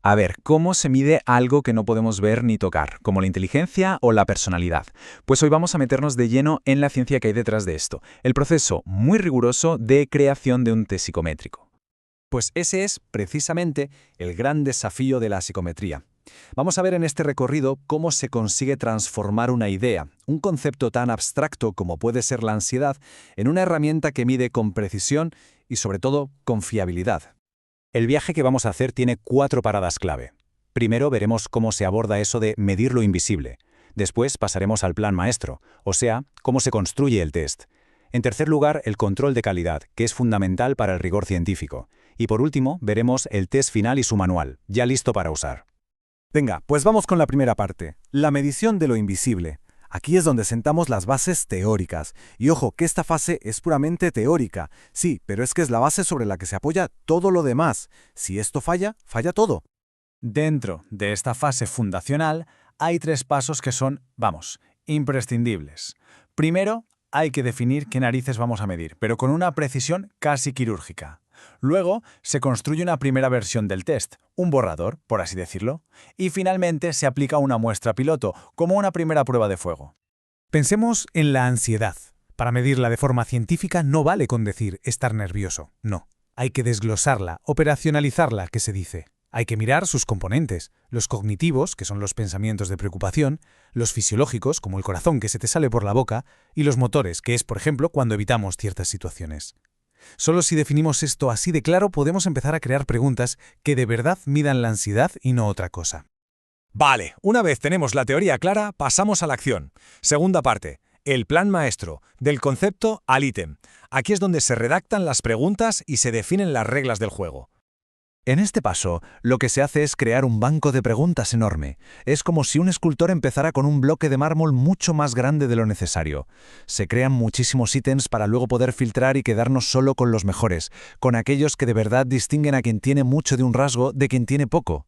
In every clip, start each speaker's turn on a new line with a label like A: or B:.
A: A ver, ¿cómo se mide algo que no podemos ver ni tocar, como la inteligencia o la personalidad? Pues hoy vamos a meternos de lleno en la ciencia que hay detrás de esto, el proceso muy riguroso de creación de un test psicométrico.
B: Pues ese es, precisamente, el gran desafío de la psicometría. Vamos a ver en este recorrido cómo se consigue transformar una idea, un concepto tan abstracto como puede ser la ansiedad, en una herramienta que mide con precisión y, sobre todo, con fiabilidad. El viaje que vamos a hacer tiene 4 paradas clave. Primero veremos cómo se aborda eso de medir lo invisible. Después pasaremos al plan maestro, o sea, cómo se construye el test. En tercer lugar, el control de calidad, que es fundamental para el rigor científico. Y por último, veremos el test final y su manual, ya listo para usar. Venga, pues vamos con la primera parte, la medición de lo invisible. Aquí es donde sentamos las bases teóricas. Y ojo, que esta fase es puramente teórica. Sí, pero es que es la base sobre la que se apoya todo lo demás. Si esto falla, falla todo. Dentro de esta fase fundacional hay 3 pasos que son, imprescindibles. Primero, hay que definir qué narices vamos a medir, pero con una precisión casi quirúrgica. Luego, se construye una primera versión del test, un borrador, por así decirlo, y finalmente se aplica una muestra piloto, como una primera prueba de fuego.
C: Pensemos en la ansiedad. Para medirla de forma científica no vale con decir estar nervioso, no. Hay que desglosarla, operacionalizarla, que se dice. Hay que mirar sus componentes, los cognitivos, que son los pensamientos de preocupación, los fisiológicos, como el corazón que se te sale por la boca, y los motores, que es, por ejemplo, cuando evitamos ciertas situaciones. Solo si definimos esto así de claro podemos empezar a crear preguntas que de verdad midan la ansiedad y no otra cosa.
B: Vale, una vez tenemos la teoría clara, pasamos a la acción. Segunda parte, el plan maestro, del concepto al ítem. Aquí es donde se redactan las preguntas y se definen las reglas del juego. En este paso, lo que se hace es crear un banco de preguntas enorme. Es como si un escultor empezara con un bloque de mármol mucho más grande de lo necesario. Se crean muchísimos ítems para luego poder filtrar y quedarnos solo con los mejores, con aquellos que de verdad distinguen a quien tiene mucho de un rasgo de quien tiene poco.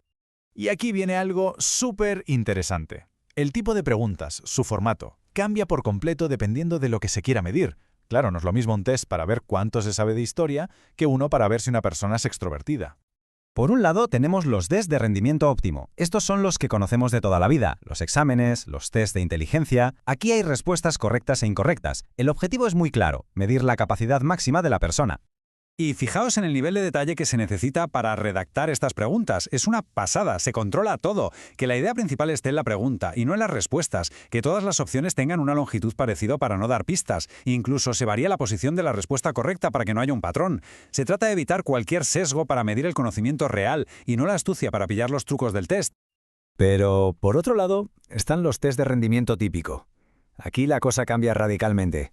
B: Y aquí viene algo súper interesante. El tipo de preguntas, su formato, cambia por completo dependiendo de lo que se quiera medir. Claro, no es lo mismo un test para ver cuánto se sabe de historia que uno para ver si una persona es extrovertida.
D: Por un lado, tenemos los test de rendimiento óptimo. Estos son los que conocemos de toda la vida, los exámenes, los test de inteligencia. Aquí hay respuestas correctas e incorrectas. El objetivo es muy claro, medir la capacidad máxima de la persona.
B: Y fijaos en el nivel de detalle que se necesita para redactar estas preguntas. Es una pasada, se controla todo. Que la idea principal esté en la pregunta y no en las respuestas. Que todas las opciones tengan una longitud parecida para no dar pistas. Incluso se varía la posición de la respuesta correcta para que no haya un patrón. Se trata de evitar cualquier sesgo para medir el conocimiento real y no la astucia para pillar los trucos del test.
D: Pero, por otro lado, están los test de rendimiento típico. Aquí la cosa cambia radicalmente.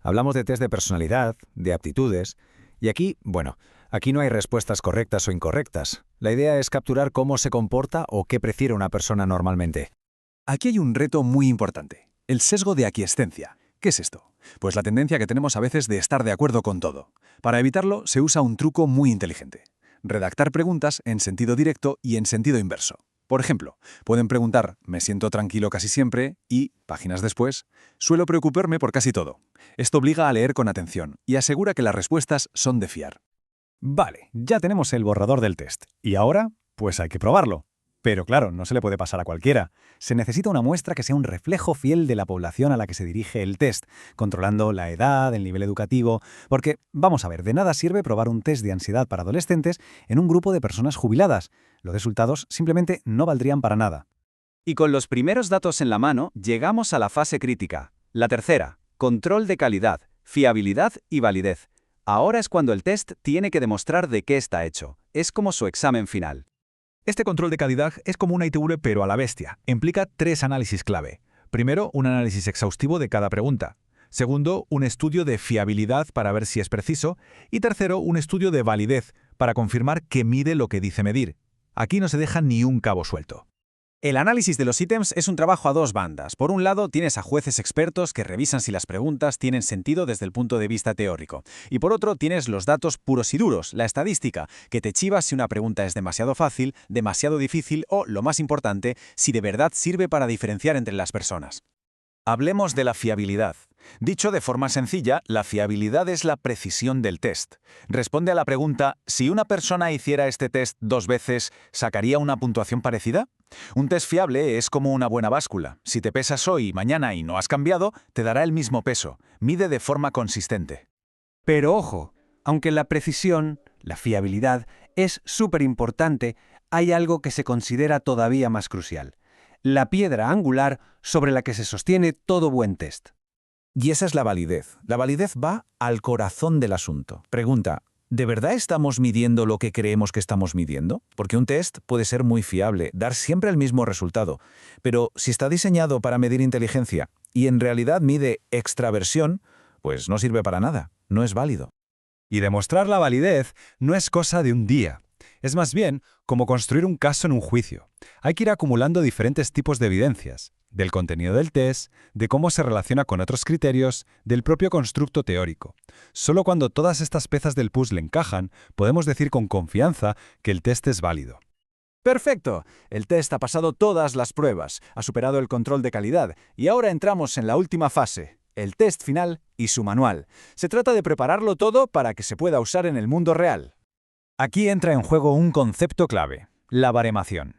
D: Hablamos de test de personalidad, de aptitudes. Y aquí no hay respuestas correctas o incorrectas. La idea es capturar cómo se comporta o qué prefiere una persona normalmente.
B: Aquí hay un reto muy importante, el sesgo de aquiescencia. ¿Qué es esto? Pues la tendencia que tenemos a veces de estar de acuerdo con todo. Para evitarlo se usa un truco muy inteligente. Redactar preguntas en sentido directo y en sentido inverso. Por ejemplo, pueden preguntar «¿Me siento tranquilo casi siempre?» y, páginas después, «Suelo preocuparme por casi todo». Esto obliga a leer con atención y asegura que las respuestas son de fiar. Vale, ya tenemos el borrador del test. ¿Y ahora? Pues hay que probarlo. Pero claro, no se le puede pasar a cualquiera. Se necesita una muestra que sea un reflejo fiel de la población a la que se dirige el test, controlando la edad, el nivel educativo. Porque, vamos a ver, de nada sirve probar un test de ansiedad para adolescentes en un grupo de personas jubiladas. Los resultados simplemente no valdrían para nada.
D: Y con los primeros datos en la mano, llegamos a la fase crítica. La tercera, control de calidad, fiabilidad y validez. Ahora es cuando el test tiene que demostrar de qué está hecho. Es como su examen final.
B: Este control de calidad es como una ITV pero a la bestia. Implica 3 análisis clave. Primero, un análisis exhaustivo de cada pregunta. Segundo, un estudio de fiabilidad para ver si es preciso. Y tercero, un estudio de validez para confirmar que mide lo que dice medir. Aquí no se deja ni un cabo suelto.
D: El análisis de los ítems es un trabajo a 2 bandas. Por un lado, tienes a jueces expertos que revisan si las preguntas tienen sentido desde el punto de vista teórico. Y por otro, tienes los datos puros y duros, la estadística, que te chiva si una pregunta es demasiado fácil, demasiado difícil o, lo más importante, si de verdad sirve para diferenciar entre las personas.
B: Hablemos de la fiabilidad. Dicho de forma sencilla, la fiabilidad es la precisión del test. Responde a la pregunta, si una persona hiciera este test 2 veces, ¿sacaría una puntuación parecida? Un test fiable es como una buena báscula. Si te pesas hoy y mañana y no has cambiado, te dará el mismo peso. Mide de forma consistente.
E: Pero ojo, aunque la precisión, la fiabilidad, es súper importante, hay algo que se considera todavía más crucial: la piedra angular sobre la que se sostiene todo buen test.
B: Y esa es la validez. La validez va al corazón del asunto. Pregunta, ¿de verdad estamos midiendo lo que creemos que estamos midiendo? Porque un test puede ser muy fiable, dar siempre el mismo resultado. Pero si está diseñado para medir inteligencia y en realidad mide extraversión, pues no sirve para nada, no es válido.
F: Y demostrar la validez no es cosa de un día. Es más bien como construir un caso en un juicio. Hay que ir acumulando diferentes tipos de evidencias, del contenido del test, de cómo se relaciona con otros criterios, del propio constructo teórico. Solo cuando todas estas piezas del puzzle encajan, podemos decir con confianza que el test es válido.
B: Perfecto. El test ha pasado todas las pruebas, ha superado el control de calidad y ahora entramos en la última fase, el test final y su manual. Se trata de prepararlo todo para que se pueda usar en el mundo real.
A: Aquí entra en juego un concepto clave, la baremación.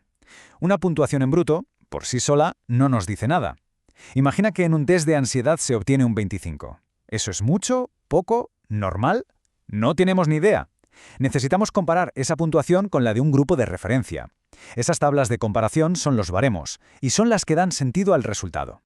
A: Una puntuación en bruto, por sí sola, no nos dice nada. Imagina que en un test de ansiedad se obtiene un 25. ¿Eso es mucho? ¿Poco? ¿Normal? No tenemos ni idea. Necesitamos comparar esa puntuación con la de un grupo de referencia. Esas tablas de comparación son los baremos, y son las que dan sentido al resultado.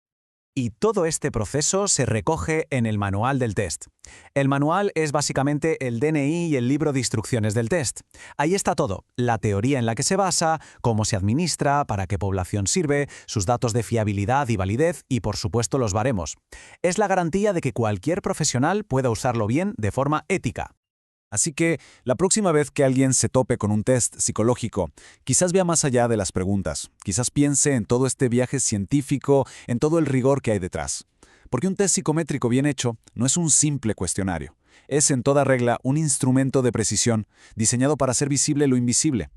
B: Y todo este proceso se recoge en el manual del test. El manual es básicamente el DNI y el libro de instrucciones del test. Ahí está todo, la teoría en la que se basa, cómo se administra, para qué población sirve, sus datos de fiabilidad y validez y, por supuesto, los baremos. Es la garantía de que cualquier profesional pueda usarlo bien de forma ética.
G: Así que, la próxima vez que alguien se tope con un test psicológico, quizás vea más allá de las preguntas, quizás piense en todo este viaje científico, en todo el rigor que hay detrás. Porque un test psicométrico bien hecho no es un simple cuestionario. Es, en toda regla, un instrumento de precisión diseñado para hacer visible lo invisible.